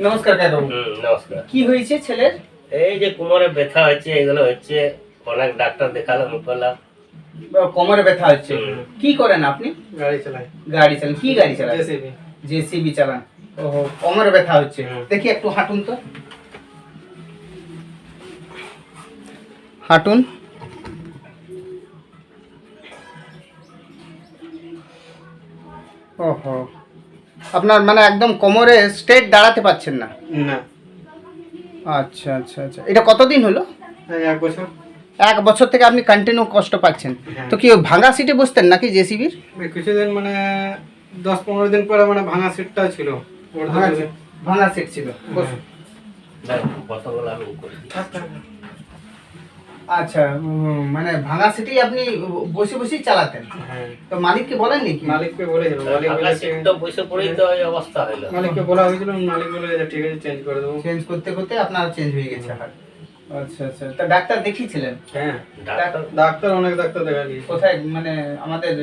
নমস্কার কাকু। নমস্কার। কি হয়েছে ছেলের? এই যে কোমরে ব্যথা হচ্ছে, এগুলো হচ্ছে। অনেক ডাক্তার দেখালাম, করলাম। কোমরে ব্যথা হচ্ছে। কি করেন আপনি? গাড়ি চালাই। গাড়ি চালান? কি গাড়ি চালান? জেসিবি। জেসিবি চালান। ওহো, কোমরে ব্যথা হচ্ছে। দেখি একটু হাঁটুন তো। হাঁটুন। ওহো, আপনার মানে একদম কোমরে স্ট্রেট দাঁড়াতে পারছেন না? না। আচ্ছা আচ্ছা আচ্ছা, এটা কতদিন হলো? 1 বছর। 1 বছর থেকে আপনি কন্টিনিউ কষ্ট পাচ্ছেন? তো কি ভাঙা সিটে বসতেন নাকি জেসিবির? কিছুদিন মানে 10-15 দিন পরে মানে ভাঙা সিটটা ছিল। ভাঙা সিট ছিল। আচ্ছা, মানে ভাঙা সিটেই আপনি বসে বসেই চালাতেন? তো মালিককে বলেননি কি? মালিককে বলেছিল, মালিক বলেছে তো বসে পড়েই তো এই অবস্থা হলো। মালিককে বলা হয়েছিল, মালিক বলে যে ঠিক আছে চেঞ্জ করে দেবো। চেঞ্জ করতে করতে আপনার চেঞ্জ হয়ে গেছে হাত। আচ্ছা আচ্ছা, তা ডাক্তার দেখিয়েছিলেন? হ্যাঁ, ডাক্তার অনেক ডাক্তার দেখাইছি। কোথায়? মানে আমাদের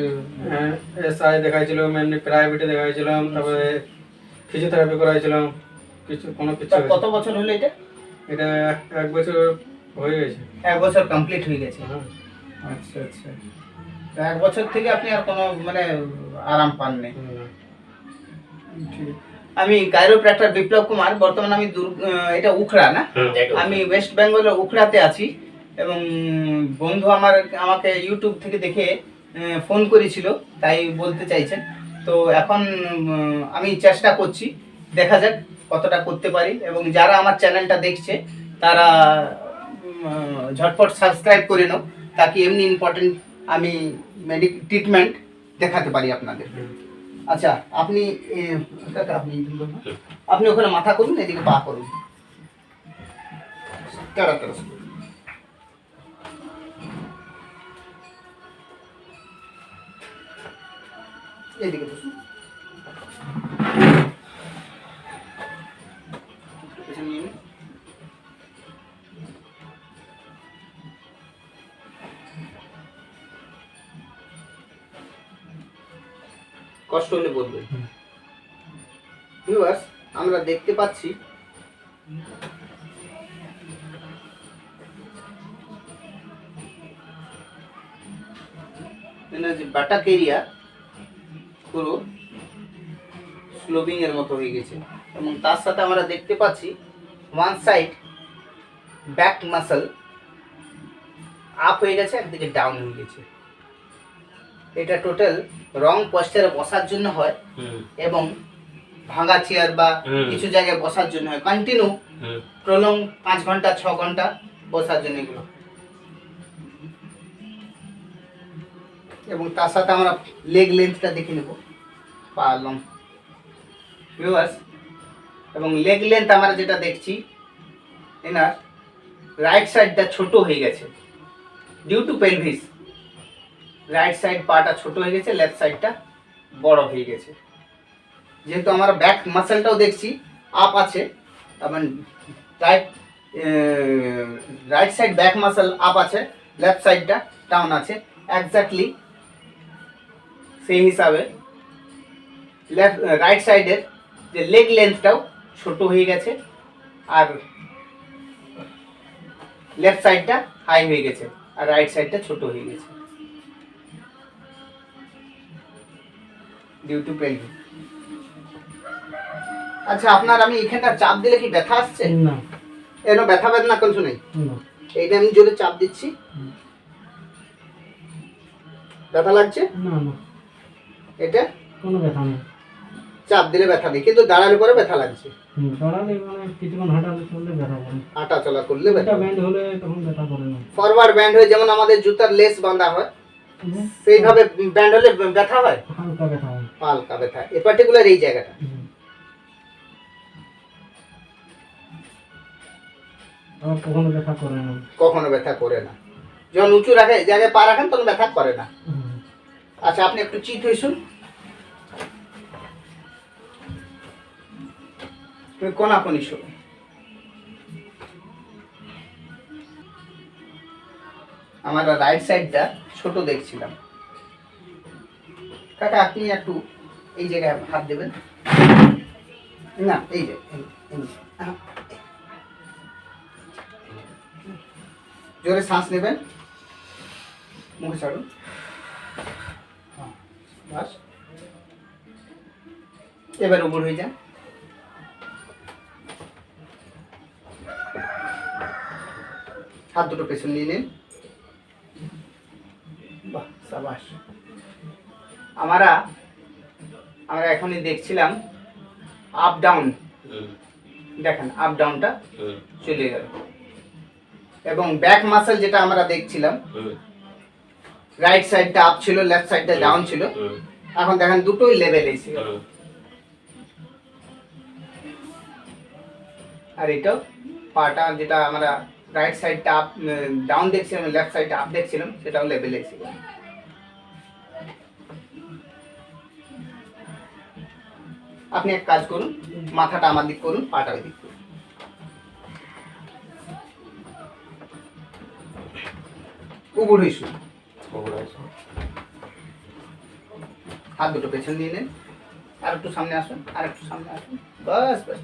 এসআই দেখাইছিল, এমনি প্রাইভেটে দেখাইছিলাম, তারপরে ফিজিওথেরাপি করাইছিলাম। কোনো কিছু। কত বছর হলো এটা? এটা 1 বছর হয়ে গেছে। 1 বছর কমপ্লিট হয়ে গেছে। আচ্ছা আচ্ছা, 1 বছর থেকে আপনি আর কোনো মানে আরাম পাননি? আমি কাইরোপ্র্যাক্টর বিপ্লব কুমার, বর্তমানে আমি এটা উখড়া না, আমি ওয়েস্ট বেঙ্গলের উখড়াতে আছি। এবং বন্ধু আমাকে ইউটিউব থেকে দেখে ফোন করেছিল, তাই বলতে চাইছেন। তো এখন আমি চেষ্টা করছি, দেখা যাক কতটা করতে পারি। এবং যারা আমার চ্যানেলটা দেখছে তারা ঝটপট সাবস্ক্রাইব করে নাও, তাকে এমনি ইম্পর্টেন্ট আমি ট্রিটমেন্ট দেখাতে পারি আপনাদের। আচ্ছা, আপনি আপনি ওখানে মাথা করুন, এদিকে পা করুন। এদিকে বসুন। কষ্ট হলে বলবেন। ভিউয়ার্স, আমরা দেখতে পাচ্ছি যে বাটাক এরিয়া পুরো স্লোবিং এর মতো হয়ে গেছে। এবং তার সাথে আমরা দেখতে পাচ্ছি one side back muscle up হয়ে গেছে, একদিকে ডাউন হয়ে গেছে। এটা টোটাল রং পশ্চারে বসার জন্য হয়, এবং ভাঙা চেয়ার বা কিছু জায়গায় বসার জন্য হয়। কন্টিনিউ প্রলং 5 ঘন্টা 6 ঘন্টা বসার জন্য এগুলো। এবং তার সাথে আমরা লেগ লেন্থটা দেখে নেব, পা লং। ভিউয়ার্স, এবং লেগ লেন্থ আমরা যেটা দেখছি, এনার রাইট সাইডটা ছোট হয়ে গেছে due to pelvis. Right side পাটা ছোট হয়ে গেছে, লেফট সাইডটা বড় হয়ে গেছে। যেহেতু আমরা ব্যাক মাসেলটাও দেখছি আপ আছে, এবং right side back muscle up আছে, লেফট সাইডটা ডাউন আছে। এক্স্যাক্টলি সেই হিসাবে রাইট সাইডের যে লেগ লেন্থটাও ছোট হয়ে গেছে, আর লেফট সাইডটা হাই হয়ে গেছে, আর রাইট সাইডটা ছোট হয়ে গেছে ডিউ টু পেলভিস। আচ্ছা, আপনার আমি এখানটা চাপ দিলে কি ব্যথা আসছে? না। এর ব্যথা বেদনা কিছু নেই? না। এইটা আমি জোরে চাপ দিচ্ছি, ব্যথা লাগছে? না না, এটা কোনো ব্যথা নেই। চাপ দিলে ব্যথা নেই, কিন্তু দাঁড়ালে পরে ব্যথা লাগছে। দাঁড়ালে মানে কিছুক্ষণ হাঁটালে চললে ব্যথা করে। হাঁটা চলা করলে ব্যথা। ব্যান্ড হলে তখন ব্যথা করে না। ফরওয়ার্ড ব্যান্ড হয়ে যেমন আমাদের জুতার লেস বাঁধা হয়, সেইভাবে ব্যান্ড হলে ব্যথা হয়, হালকা ব্যথা হয়। হালকা ব্যথা, এই পার্টিকুলার এই জায়গাটা। আর কখনো ব্যথা করে না। কখনো ব্যথা করে না। যখন উঁচু জায়গায় পা রাখেন তখন ব্যথা করে না। আচ্ছা, আপনি একটু চিত হইসুন, কোনাকুনি শুন। আমার রাইট সাইডটা ছোট দেখছিলাম। কাকা, আপনি একটু এই জায়গায় হাত দেবেন না, এই যে জোরে শ্বাস নেবেন, মুখে ছাড়ুন। বাস, এবার উপর হয়ে যান। হাত দুটো পেছন নিয়ে নিন। বাহ, সাবাস। আমরা এখনই দেখছিলাম আপ ডাউন, দেখেন আপ ডাউনটা চলে গেল। এবং ব্যাক মাসেল যেটা আমরা দেখছিলাম, রাইট সাইডটা আপ ছিল, লেফট সাইডটা ডাউন ছিল, এখন দেখেন দুটোই লেভেল এসে গেল। আর এটাও পাটা যেটা আমরা রাইট সাইডটা আপ ডাউন দেখছিলাম, লেফট সাইডটা আপ দেখছিলাম, সেটাও লেভেল এসে গেল। আপনি এক কাজ করুন, মাথাটা আমার দিক করুন, পাটা ওই দিক করুন। উপর হয়ে শুন, হাত দুটো পেছন দিয়ে নেন, আর একটু সামনে আসুন, আর একটু সামনে আসুন, বাস বাস।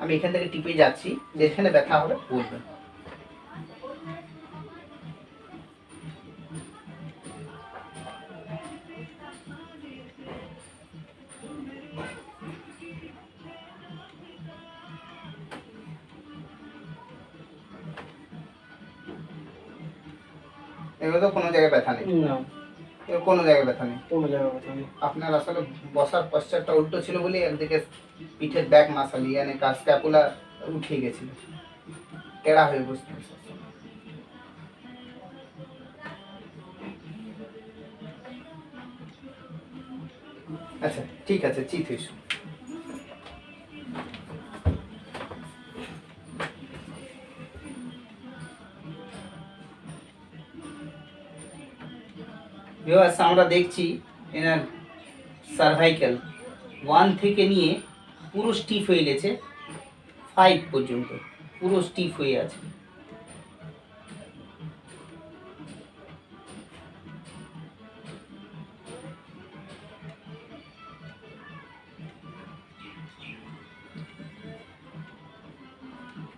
আমি এখান থেকে টিপে যাচ্ছি, যেখানে ব্যথা হবে বলবেন। এগুলো তো কোনো জায়গায় ব্যথা নেই, না কোনো জায়গায় ব্যথা নেই, কোনো জায়গায় ব্যথা নেই। আপনার আসলে বসার পশ্চারটা উল্টো ছিল বলে একদিকে পিঠের ব্যাক মাসল মানে স্ক্যাপুলা উঠে গেছিল, টেড়া হয়ে বসতে। আচ্ছা ঠিক আছে, চিত হয়েছ। আমরা দেখছি এনার সার্ভাইকাল 1 থেকে নিয়ে পুরো স্টিফ হয়ে গেছে, 5 পর্যন্ত পুরো স্টিফ হয়ে আছে।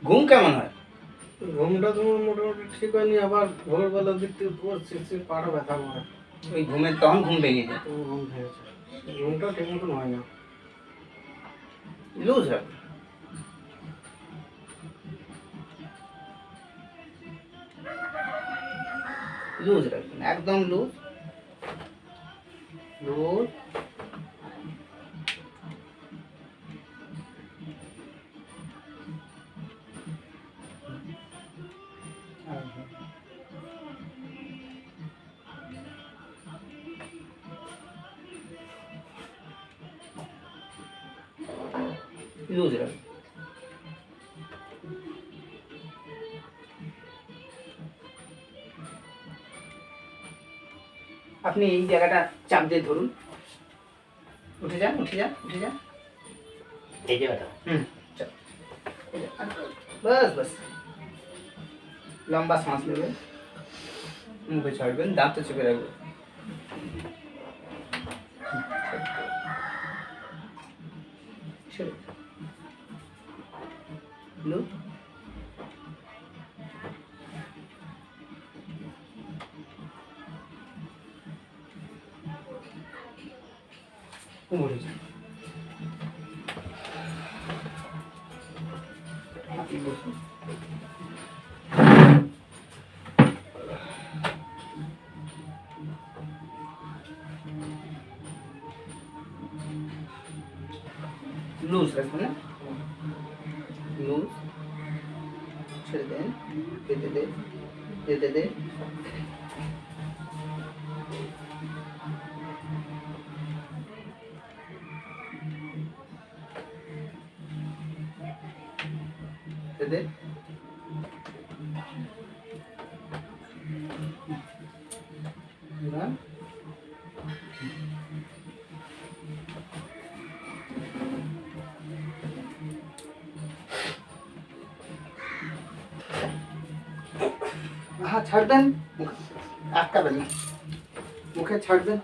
ঘুম কেমন হয়? ঘুমটা তোমার মোটামুটি ঠিক হয়নি, আবার ভোরবেলার দিক থেকে করছি, পাটা ব্যথা করে। ওই ঘুমের তখন ঘুম ভেঙে যায়, ঘুম ভেঙেছে, ঘুমটা ঠিক মতন হয় না। লুজ রাখুন, লুজ রাখুন, একদম লুজ লুজ। লুজ রাখুন। আপনি এই জায়গাটা চাপ দিয়ে ধরুন, উঠে যান উঠে যান উঠে যান, এই জায়গাটা চাপ। বাস বাস, লম্বা শ্বাস নেবেন, মুখে ছাড়বেন, দাঁত চেপে রাখবেন। লুজ, উঠে যান। আপনি বসুন। লুজ রাখুন না, লুজ, ছেড়ে দেন, যেতে দে যেতে দে। দে হাত ছাড়বেন, আটকাবেন না, মুখে ছাড়বেন।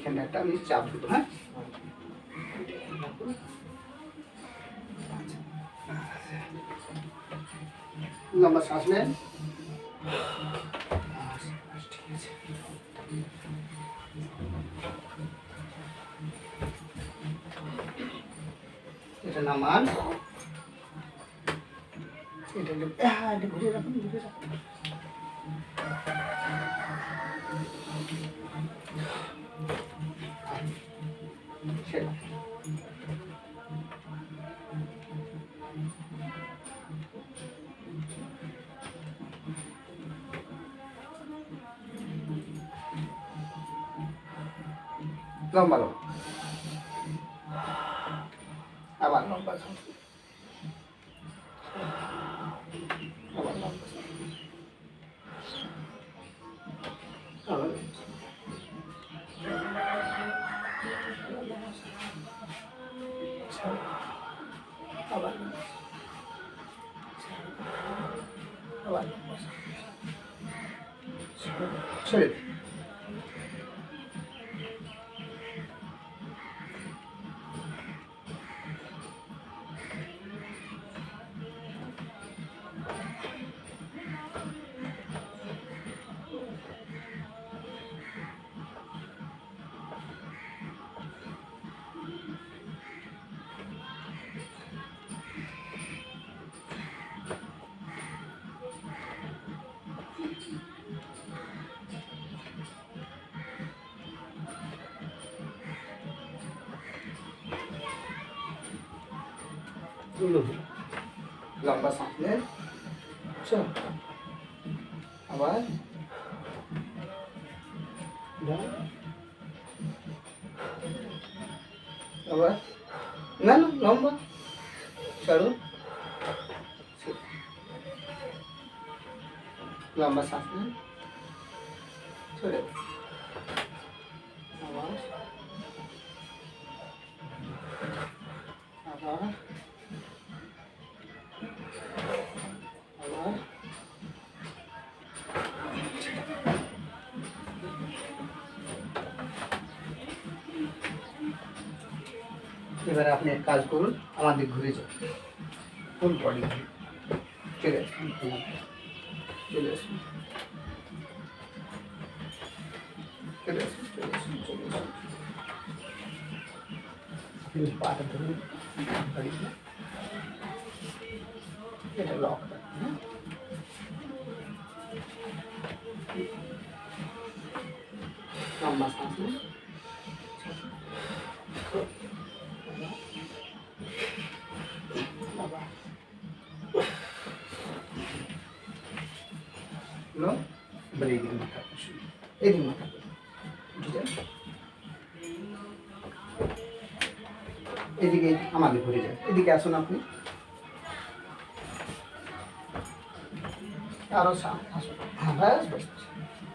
এইখানে একটা আমি চাপ দেবো, হ্যাঁ। লম্বা শ্বাস নেন। ঠিক আছে, এটা নামান, এটা ঘুরে রাখুন, ঘুরে রাখুন। সেটা লম্বা লম্বা, আবার লম্বা শ্বাস, আবার লম্বা শ্বাস, আবার আবার আবার ছেড়ে দিন। লম্বা শ্বাস নেন, চল আবার আবার, না না লম্বা ছাড়ো, লম্বা শ্বাস নেন, ছেড়ে আবার আবার আবার, এবারে আপনি এক কাজ করুন, আমাদের ঘুরে যান, ফুল বডি ঘুরে চলে আসুন, চলে আসুন, চলে আসুন, চলে আসুন, চলে আসুন। পাটা ধরুন, এটা লক রাখুন, লম্বা শ্বাস নিন, এদিকে মাথা বসুন, এদিকে মাথা এদিকে আমাদের ঘুরে যান, এদিকে আসুন আপনি, আরো আসুন, হ্যাঁ ব্যাস ব্যাস,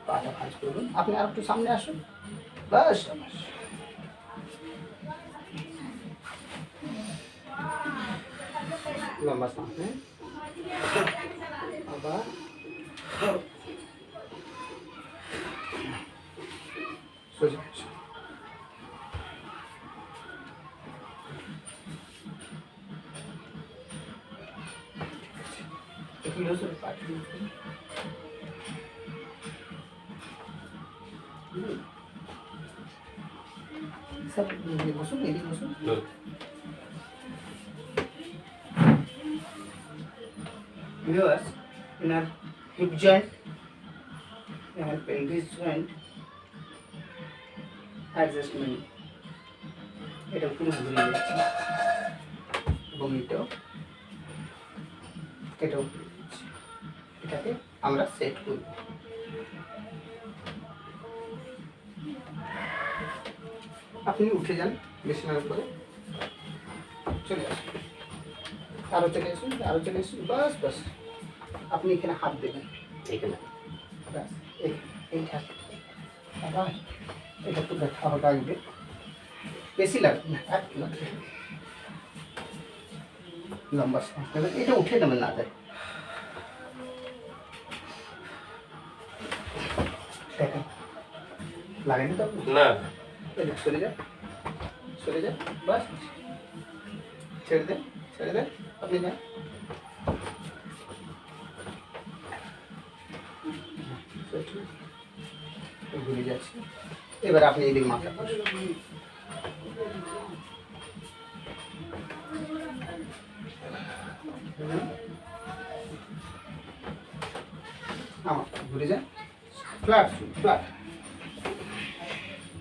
পাটা ভাঁজ করুন, আপনি আর একটু সামনে আসুন, ব্যাস ব্যাস, লম্বা শ্বাস নেন, আবার সোজা আসুন, सब बसुन, एदिके बसुन, viewers, in our hip joint and pelvis joint adjustment, এটা পুরো ঘুরে যাচ্ছে এবং এটাও ঘুরে যাচ্ছে, এটাকে আমরা সেট করব। আপনি উঠে যান বিছানার উপরে, চলে আসুন, আরো চলে আসুন, আরো চলে আসুন, বাস বাস, আপনি এখানে হাত দেবেন, এখানে বাস এইটা, আবার এটা একটু ব্যথা হবে, লাগবে, বেশি লাগবে না, একটু লাগবে, লম্বা শ্বাস নেবেন, এটা উঠে নেবেন না যায়, দেখেন লাগেনি তো না, সরে যা, সরে যা, বাস ছেড়ে দে, ছেড়ে দে, আপনি যান। ঘুরে যাচ্ছে। এবার আপনি এদিক মাথা আমার ঘুরে যান, ফ্ল্যাট ফ্ল্যাট,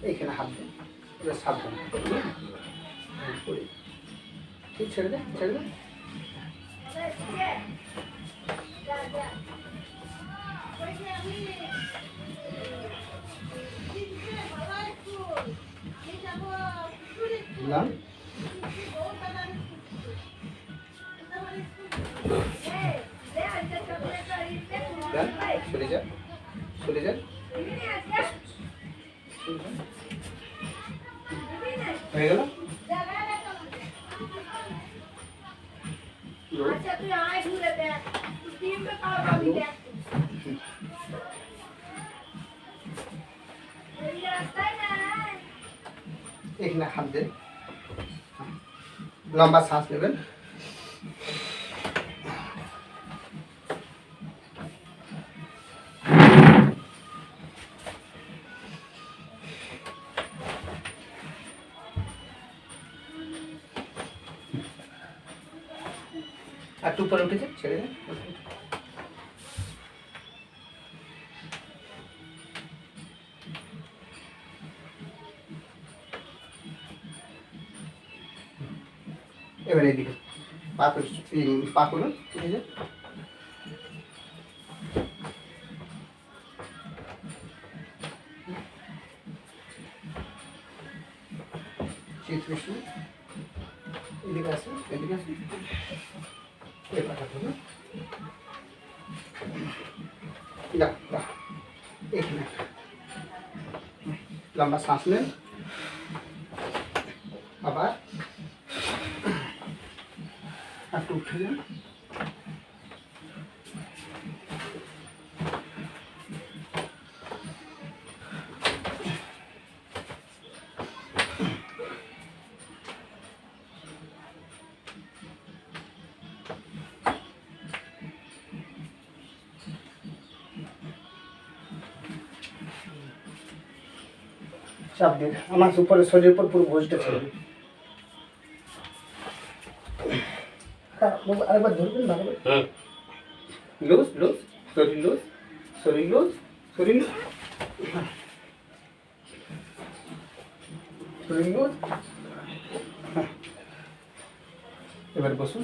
এইখানে হাত দেন, এবার সাবধান, ঠিক ছেড়ে দে, ছেড়ে দে। দিলাম। সরে যা, সরে যা, হয়ে গেল। এখানে হাত দেন, লম্বা শ্বাস নেবেন। আর একটু উপরে উঠেছে, ছেড়ে দেন। এবার এদিকে পা করুন, উঠে যান। এদিকে আসুন, এদিকে আসুন, এবার করুন। এখানে লম্বা শ্বাস নেন, আবার একটু উঠে যান। চাপ দিন, আমার উপরে শরীরের উপর পুরো বোঝটা ছেড়ে দিন। আরেকবার ধরবেন ভালো করে। লুজ লুজ, শরীর লুজ, শরীর লুজ, শরীর লুজ, শরীর লুজ। এবার বসুন।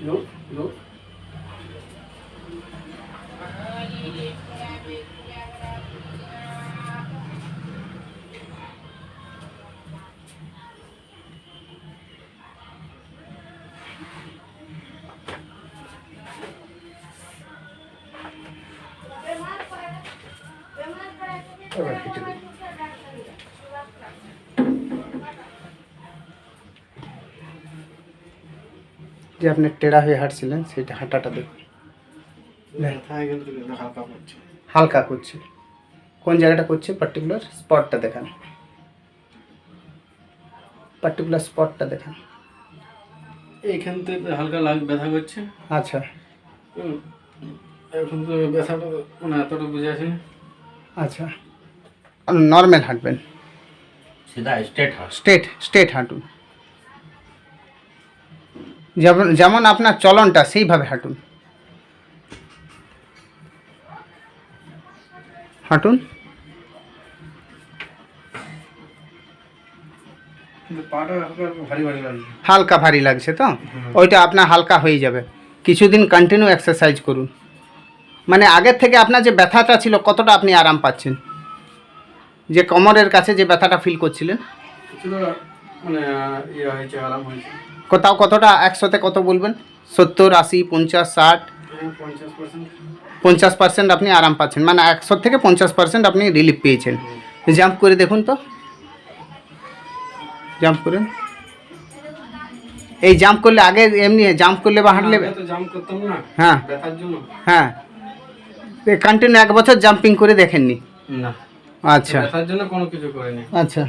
Look, look. এবার কেটে দিন। যে আপনি টেढ़ा হয়ে হাঁটছিলেন সেটা হাঁটাটা দেখুন, হালকা করছে, হালকা করছে। কোন জায়গাটা করছে পার্টিকুলার স্পটটা দেখান, পার্টিকুলার স্পটটা দেখান। এইখান থেকে হালকা ব্যথা করছে। আচ্ছা, এখন তো ব্যথাটা মানে এতটা বুঝে আছে। আচ্ছা, নর্মাল হাঁটবেন, সিধা স্ট্রেট হাঁট, স্ট্রেট হাঁটুন, যেমন যেমন আপনার চলনটা সেইভাবে হাঁটুন, হাঁটুন। কিন্তু পাটা হালকা ভারী ভারী লাগছে। হালকা ভারী লাগছে তো, ওইটা আপনার হালকা হয়ে যাবে। কিছুদিন কন্টিনিউ এক্সারসাইজ করুন, মানে আগের থেকে আপনার যে ব্যথাটা ছিল কতটা আপনি আরাম পাচ্ছেন? যে কোমরের কাছে যে ব্যথাটা ফিল করছিলেন কিছুটা মানে ইয়ে হয়েছে, আরাম হয়েছে। কোথাও কতটা, একশোতে কত বলবেন? 70, 80, 50, 60? 50%। 50% আপনি আরাম পাচ্ছেন, মানে 100 থেকে 50% আপনি রিলিফ পেয়েছেন। জাম্প করে দেখুন তো, জাম্প করুন। এই জাম্প করলে আগে এমনি জাম্প করলে বা হাঁটলে, আগে তো জাম্প করতাম না হ্যাঁ ব্যথার জন্য। হ্যাঁ, কন্টিনিউ 1 বছর জাম্পিং করে দেখেননি? না, আচ্ছা ব্যথার জন্য কোনো কিছু করিনি। আচ্ছা,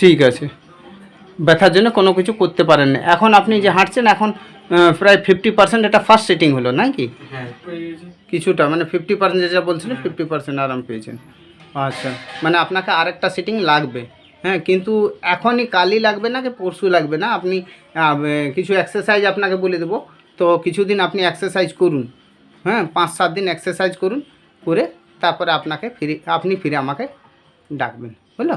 ঠিক আছে, ব্যথার জন্য কোনো কিছু করতে পারেন না। এখন আপনি যে হাঁটছেন এখন প্রায় 50% এটা ফার্স্ট সেটিং হলো নাকি? হ্যাঁ, হয়ে গেছে। কিছুটা মানে 50% যেটা বলছিলেন 50% আরাম পেয়েছেন। আচ্ছা, মানে আপনাকে আরেকটা সিটিং লাগবে। হ্যাঁ, কিন্তু এখনই কালই লাগবে না, কি পরশু লাগবে না, আপনি কিছু এক্সারসাইজ আপনাকে বলে দেবো, তো কিছুদিন আপনি এক্সারসাইজ করুন। হ্যাঁ, 5-7 দিন এক্সারসাইজ করুন, করে তারপরে আপনি ফিরে আমাকে ডাকবেন, হলো?